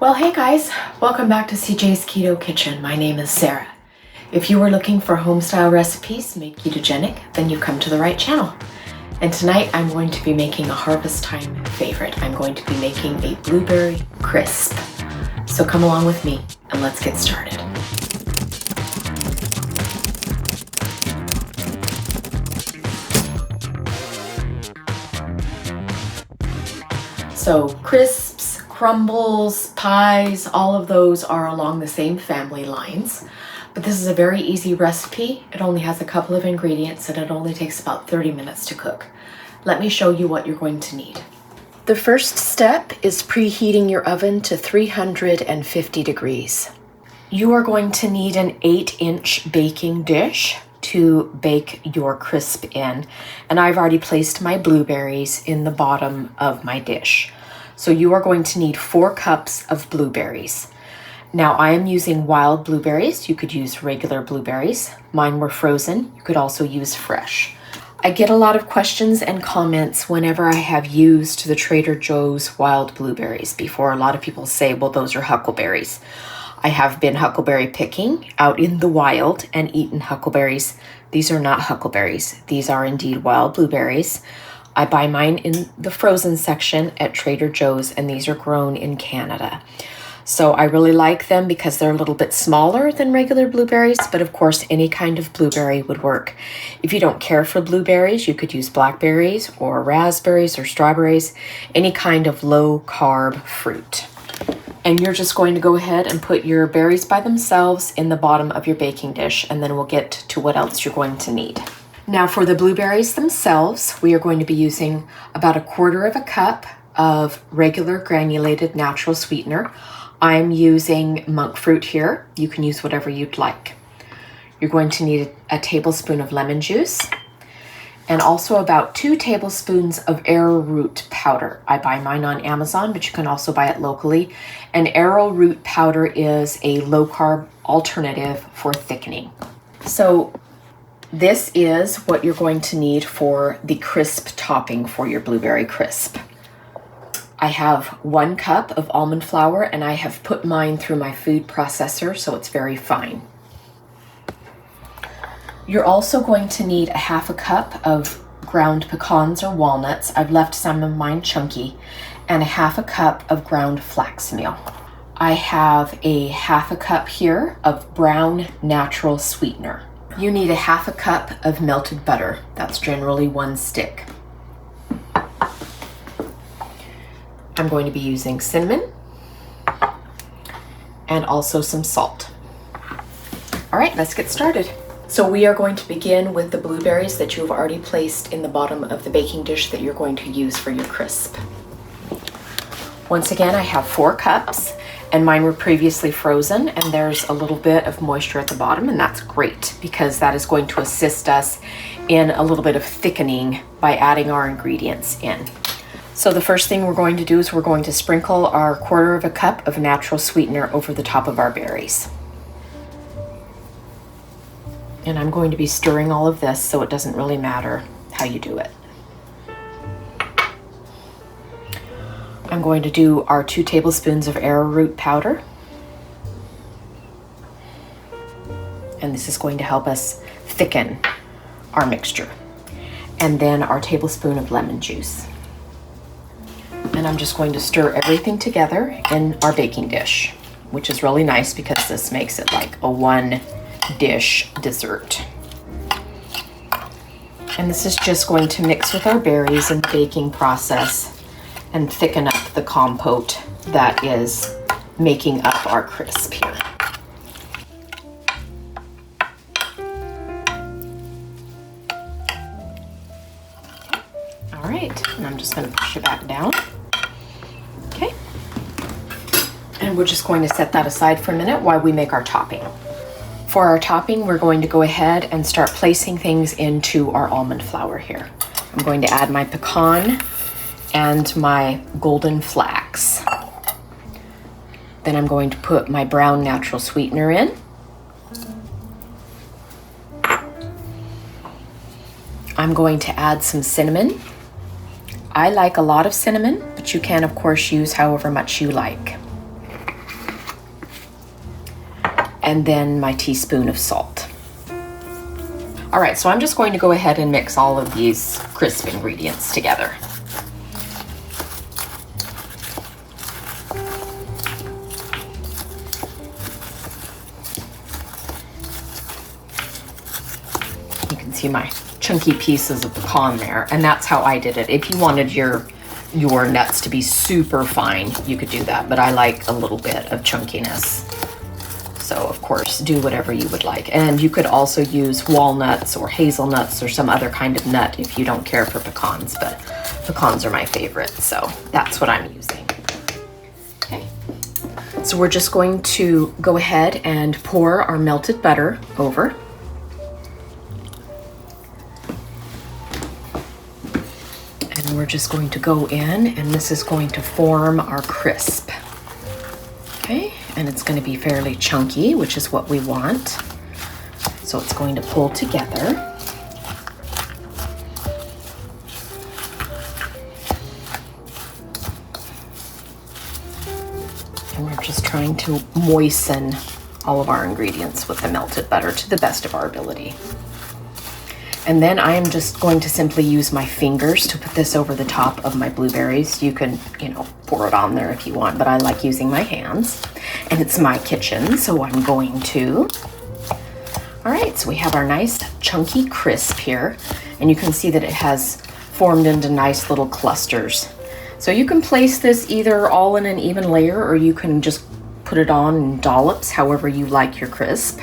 Well, hey guys, welcome back to CJ's Keto Kitchen. My name is Sarah. If you are looking for home-style recipes made ketogenic, then you come to the right channel. And tonight I'm going to be making a harvest time favorite. I'm going to be making a blueberry crisp. So come along with me and let's get started. So crisps, crumbles, pies, all of those are along the same family lines. But this is a very easy recipe. It only has a couple of ingredients and it only takes about 30 minutes to cook. Let me show you what you're going to need. The first step is preheating your oven to 350 degrees. You are going to need an 8-inch baking dish to bake your crisp in. And I've already placed my blueberries in the bottom of my dish. So you are going to need 4 cups of blueberries. Now I am using wild blueberries. You could use regular blueberries. Mine were frozen. You could also use fresh. I get a lot of questions and comments whenever I have used the Trader Joe's wild blueberries before. A lot of people say, well, those are huckleberries. I have been huckleberry picking out in the wild and eaten huckleberries. These are not huckleberries. These are indeed wild blueberries. I buy mine in the frozen section at Trader Joe's, and these are grown in Canada. So I really like them because they're a little bit smaller than regular blueberries, but of course any kind of blueberry would work. If you don't care for blueberries, you could use blackberries or raspberries or strawberries, any kind of low carb fruit. And you're just going to go ahead and put your berries by themselves in the bottom of your baking dish, and then we'll get to what else you're going to need. Now for the blueberries themselves, we are going to be using about 1/4 cup of regular granulated natural sweetener. I'm using monk fruit here. You can use whatever you'd like. You're going to need a tablespoon of lemon juice and also about 2 tablespoons of arrowroot powder. I buy mine on Amazon, but you can also buy it locally. And arrowroot powder is a low carb alternative for thickening. So this is what you're going to need for the crisp topping for your blueberry crisp. I have 1 cup of almond flour and I have put mine through my food processor so it's very fine. You're also going to need 1/2 cup of ground pecans or walnuts. I've left some of mine chunky, and 1/2 cup of ground flax meal. I have a 1/2 cup here of brown natural sweetener. You need 1/2 cup of melted butter. That's generally 1 stick. I'm going to be using cinnamon and also some salt. All right, let's get started. So we are going to begin with the blueberries that you have already placed in the bottom of the baking dish that you're going to use for your crisp. Once again, I have 4 cups and mine were previously frozen, and there's a little bit of moisture at the bottom, and that's great because that is going to assist us in a little bit of thickening by adding our ingredients in. So the first thing we're going to do is we're going to sprinkle our 1/4 cup of natural sweetener over the top of our berries. And I'm going to be stirring all of this, so it doesn't really matter how you do it. I'm going to do our 2 tablespoons of arrowroot powder. And this is going to help us thicken our mixture. And then our tablespoon of lemon juice. And I'm just going to stir everything together in our baking dish, which is really nice because this makes it like a 1-dish dessert. And this is just going to mix with our berries in the baking process and thicken up the compote that is making up our crisp here. All right, and I'm just going to push it back down. Okay, and we're just going to set that aside for a minute while we make our topping. For our topping, we're going to go ahead and start placing things into our almond flour here. I'm going to add my pecan and my golden flax. Then I'm going to put my brown natural sweetener in. I'm going to add some cinnamon. I like a lot of cinnamon, but you can of course use however much you like. and then my teaspoon of salt. All right, so I'm just going to go ahead and mix all of these crisp ingredients together. You can see my chunky pieces of pecan there, and that's how I did it. If you wanted your nuts to be super fine, you could do that, but I like a little bit of chunkiness. So of course, do whatever you would like. And you could also use walnuts or hazelnuts or some other kind of nut if you don't care for pecans, but pecans are my favorite, so that's what I'm using. Okay, so we're just going to go ahead and pour our melted butter over. And we're just going to go in, and this is going to form our crisp. Okay, and it's going to be fairly chunky, which is what we want. So it's going to pull together. And we're just trying to moisten all of our ingredients with the melted butter to the best of our ability. And then I am just going to simply use my fingers to put this over the top of my blueberries. You can, pour it on there if you want, but I like using my hands. And it's my kitchen, so I'm going to. All right, so we have our nice chunky crisp here, and you can see that it has formed into nice little clusters. So you can place this either all in an even layer, or you can just put it on in dollops, however you like your crisp.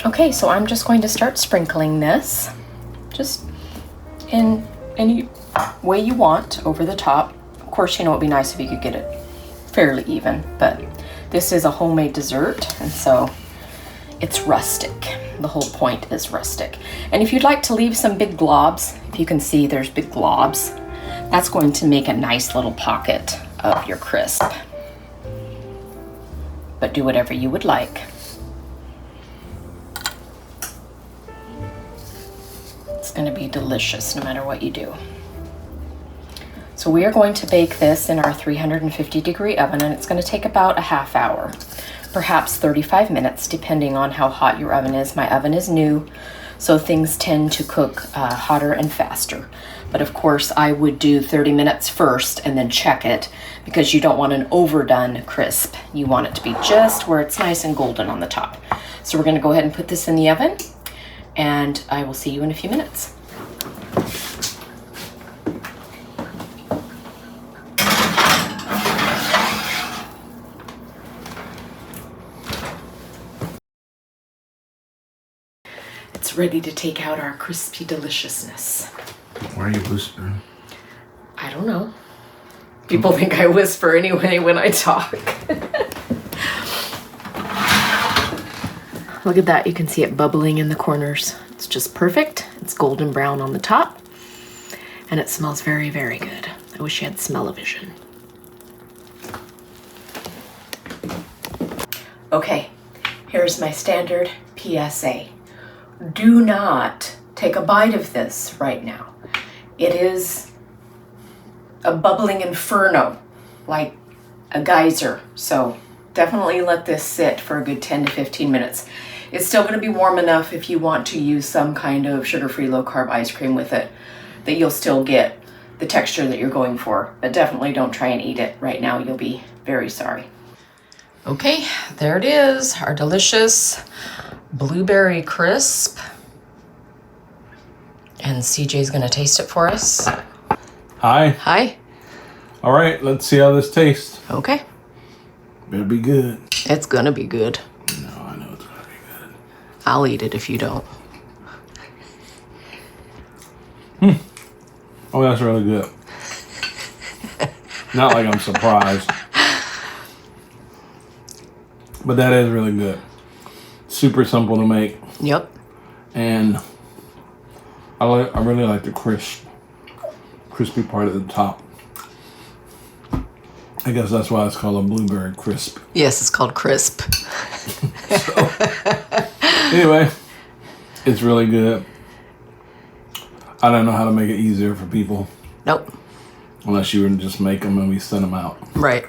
Okay, so I'm just going to start sprinkling this, just in any way you want over the top. Of course, it would be nice if you could get it fairly even, but this is a homemade dessert, and so it's rustic. The whole point is rustic. And if you'd like to leave some big globs, if you can see there's big globs, that's going to make a nice little pocket of your crisp. But do whatever you would like. It's going to be delicious no matter what you do. So we are going to bake this in our 350-degree oven, and it's going to take about a half hour, perhaps 35 minutes, depending on how hot your oven is. My oven is new, so things tend to cook hotter and faster. But of course, I would do 30 minutes first and then check it, because you don't want an overdone crisp. You want it to be just where it's nice and golden on the top. So we're going to go ahead and put this in the oven, and I will see you in a few minutes. It's ready to take out our crispy deliciousness. Why are you whispering? I don't know. People think I whisper anyway when I talk. Look at that, you can see it bubbling in the corners. It's just perfect. It's golden brown on the top, and it smells very, very good. I wish you had smell-o-vision. Okay, here's my standard PSA. Do not take a bite of this right now. It is a bubbling inferno, like a geyser. So definitely let this sit for a good 10 to 15 minutes. It's still going to be warm enough if you want to use some kind of sugar-free low-carb ice cream with it, that you'll still get the texture that you're going for. But definitely don't try and eat it right now. You'll be very sorry. Okay, there it is, our delicious blueberry crisp. And CJ's going to taste it for us. Hi. Hi. All right, let's see how this tastes. Okay. Better be good. It's going to be good. No, I know it's going to be good. I'll eat it if you don't. Oh, that's really good. Not like I'm surprised. But that is really good. Super simple to make. Yep. And I really like the crispy part at the top. I guess that's why it's called a blueberry crisp. Yes, it's called crisp. So, anyway, it's really good. I don't know how to make it easier for people. Nope. Unless you would just make them and we send them out. Right.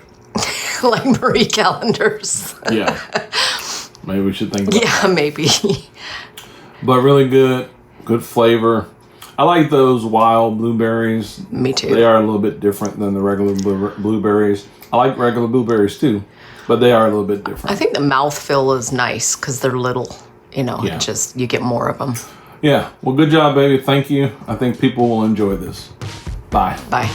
like Marie calendars. Yeah. Maybe we should think about that. Yeah, maybe. But really good. Good flavor. I like those wild blueberries. Me too. They are a little bit different than the regular blueberries. I like regular blueberries too, but they are a little bit different. I think the mouthfeel is nice because they're little. You know, Yeah. you get more of them. Yeah. Well, good job, baby. Thank you. I think people will enjoy this. Bye. Bye.